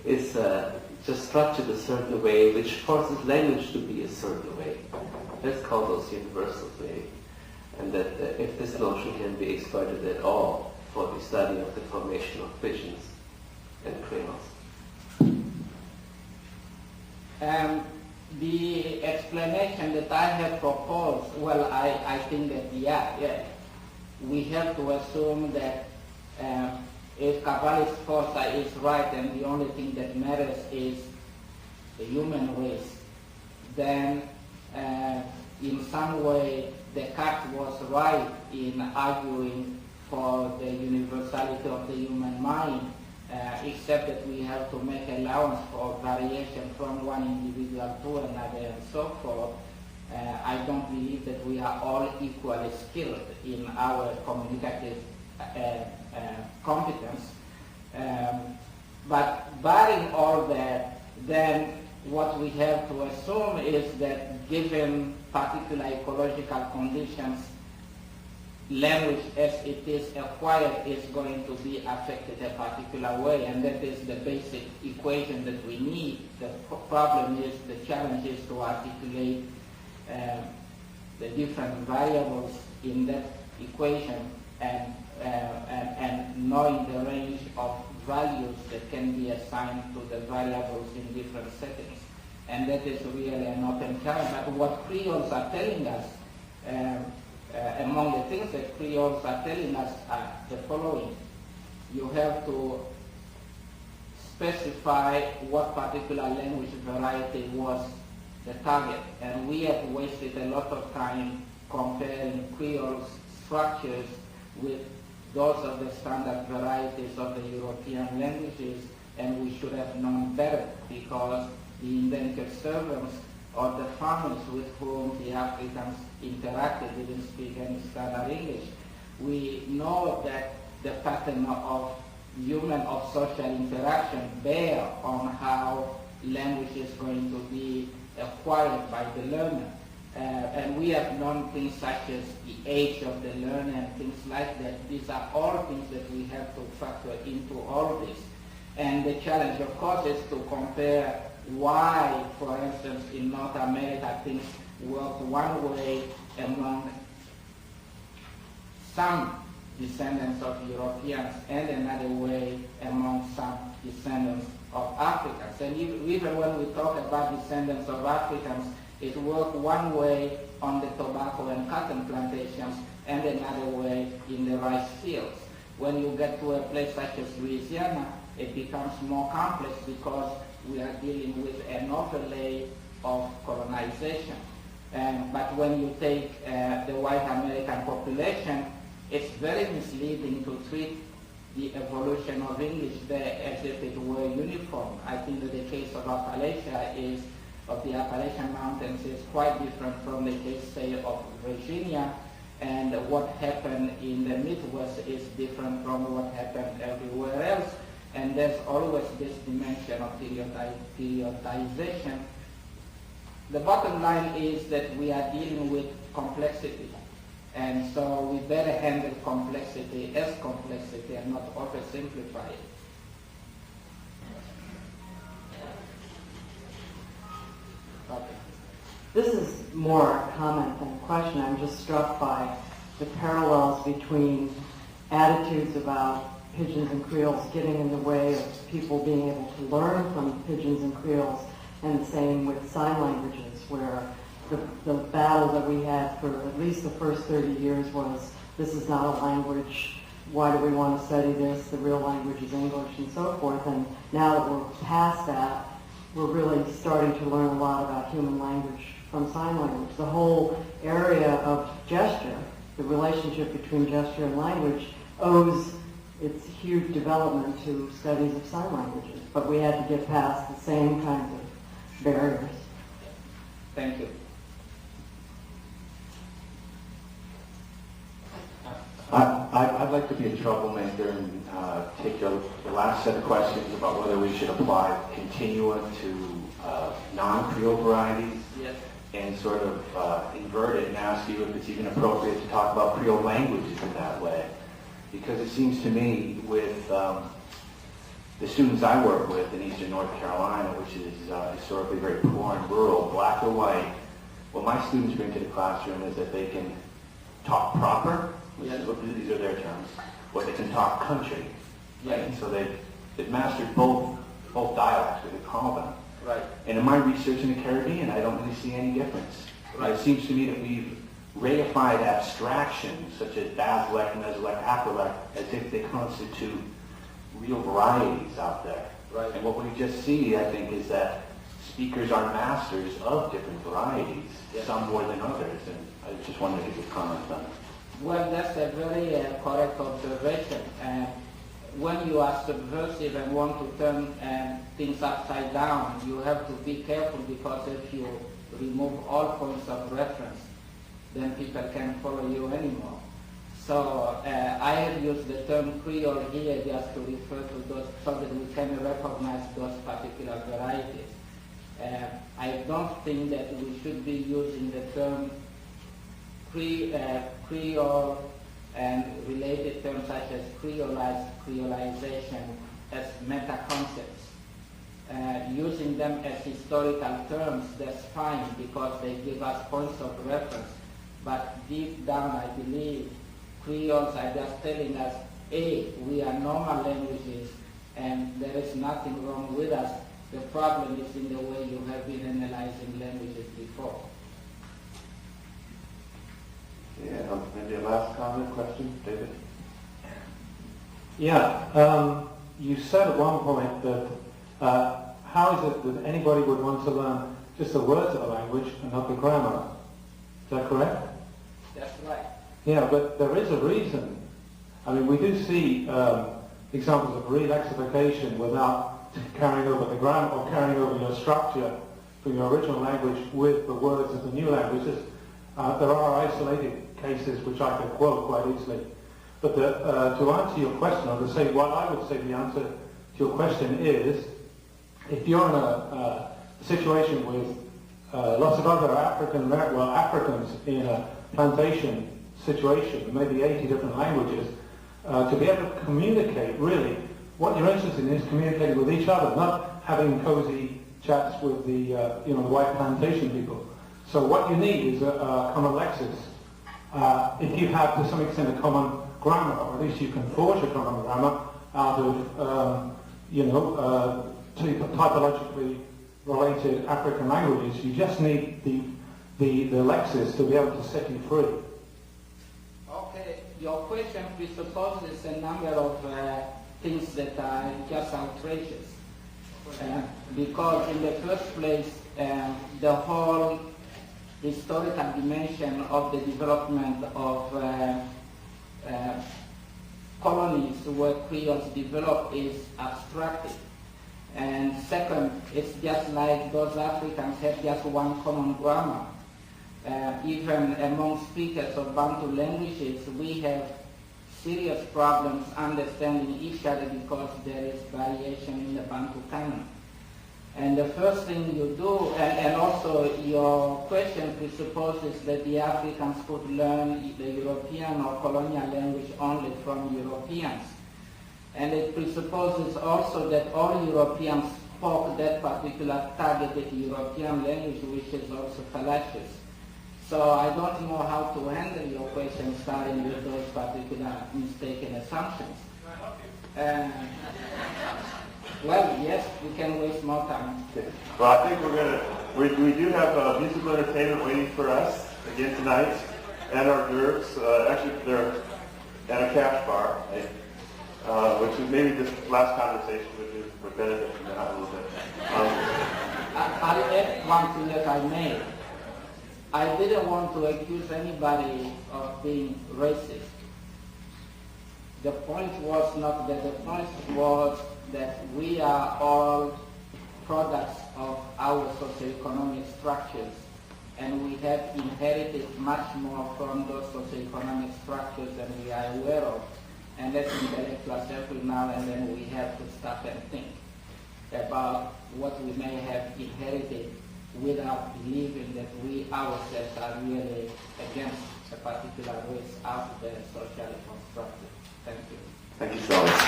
is just structured a certain way, which forces language to be a certain way. Let's call those universals maybe. And that if this notion can be exploited at all for the study of the formation of pigeons and creoles. The explanation that I have proposed, well, I think that, yeah, we have to assume that if Kabbalist Forza is right and the only thing that matters is the human race, then in some way Descartes was right in arguing for the universality of the human mind, except that we have to make allowance for variation from one individual to another and so forth. I don't believe that we are all equally skilled in our communicative competence. But barring all that, then what we have to assume is that given particular ecological conditions, language as it is acquired is going to be affected a particular way, and that is the basic equation that we need. The problem is, the challenge is to articulate the different variables in that equation and knowing the range of values that can be assigned to the variables in different settings. And that is really an open challenge. But what Creoles are telling us, among the things that Creoles are telling us are the following. You have to specify what particular language variety was the target. And we have wasted a lot of time comparing Creole's structures with those of the standard varieties of the European languages, and we should have known better, because the indentured servants or the farmers with whom the Africans interacted didn't speak any standard English. We know that the pattern of social interaction bear on how language is going to be acquired by the learner. And we have known things such as the age of the learner and things like that. These are all things that we have to factor into all this. And the challenge, of course, is to compare why, for instance, in North America things work one way among some descendants of Europeans and another way among some descendants of Africans. And even when we talk about descendants of Africans, it worked one way on the tobacco and cotton plantations and another way in the rice fields. When you get to a place such as Louisiana, it becomes more complex because we are dealing with an overlay of colonization. But when you take the white American population, it's very misleading to treat the evolution of English there as if it were uniform. I think that the case of the Appalachian Mountains is quite different from the case, say, of Virginia, and what happened in the Midwest is different from what happened everywhere else. And there's always this dimension of periodization. The bottom line is that we are dealing with complexity. And so we better handle complexity as complexity and not oversimplify it. Okay. This is more a comment than a question. I'm just struck by the parallels between attitudes about pigeons and creoles getting in the way of people being able to learn from pigeons and creoles, and the same with sign languages, where the battle that we had for at least the first 30 years was, this is not a language, why do we want to study this, the real language is English, and so forth. And now that we're past that, we're really starting to learn a lot about human language from sign language. The whole area of gesture, the relationship between gesture and language, owes its huge development to studies of sign languages. But we had to get past the same kinds of barriers. Thank you. I'd like to be a troublemaker and take the last set of questions about whether we should apply continua to non-Creole varieties. Yes. And sort of invert it and ask you if it's even appropriate to talk about Creole languages in that way. Because it seems to me with the students I work with in eastern North Carolina, which is historically very poor and rural, black or white, what my students bring to the classroom is that they can talk proper, which is what these are their terms, or they can talk country. Right? And so they've mastered both dialects, we could call them. Right. And in my research in the Caribbean, I don't really see any difference. Right. It seems to me that we've reified abstractions such as basilect, mesolect, apolect, as if they constitute real varieties out there. Right. And what we just see, I think, is that speakers are masters of different varieties, some more than others. And I just wondered if you could comment on it. Well, that's a very correct observation. When you are subversive and want to turn things upside down, you have to be careful, because if you remove all points of reference, then people can't follow you anymore. So I have used the term Creole here just to refer to those, so that we can recognize those particular varieties. I don't think that we should be using the term Creole and related terms such as creolization as meta-concepts. Using them as historical terms, that's fine, because they give us points of reference. But deep down, I believe Creoles are just telling us, A, we are normal languages and there is nothing wrong with us. The problem is in the way you have been analyzing languages before. Yeah, maybe a last comment, question, David? Yeah, you said at one point that how is it that anybody would want to learn just the words of a language and not the grammar? Is that correct? That's right. Yeah, but there is a reason. I mean, we do see examples of re-lexification without carrying over the grammar or carrying over your structure from your original language with the words of the new languages. There are isolated cases which I could quote quite easily. But to answer your question, or to say what I would say the answer to your question is, if you're in a situation with lots of other Africans in a plantation situation, maybe 80 different languages, to be able to communicate, really, what you're interested in is communicating with each other, not having cozy chats with the the white plantation people. So what you need is a common lexis. If you have, to some extent, a common grammar, or at least you can forge a common grammar out of, typologically related African languages, you just need the lexis to be able to set you free. Okay, your question presupposes a number of things that are just outrageous. Because in the first place, the whole historical dimension of the development of colonies where Creoles developed is abstracted. And second, it's just like those Africans have just one common grammar. Even among speakers of Bantu languages, we have serious problems understanding each other because there is variation in the Bantu canon. And the first thing you do, and also your question presupposes that the Africans could learn the European or colonial language only from Europeans. And it presupposes also that all Europeans spoke that particular targeted European language, which is also fallacious. So I don't know how to handle your question starting with those particular mistaken assumptions. Well, yes, we can waste more time. Okay. Well, I think we do have musical entertainment waiting for us again tonight, and hors d'oeuvres. Actually, they're at a cash bar, which is maybe this last conversation would benefit from that a little bit. I'll add one thing that I made. I didn't want to accuse anybody of being racist. The point was not that. The point was that we are all products of our socioeconomic structures, and we have inherited much more from those socioeconomic structures than we are aware of. And that's intellectual circle now, and then we have to stop and think about what we may have inherited without believing that we ourselves are really against a particular race out there socially constructed. Thank you. Thank you so much.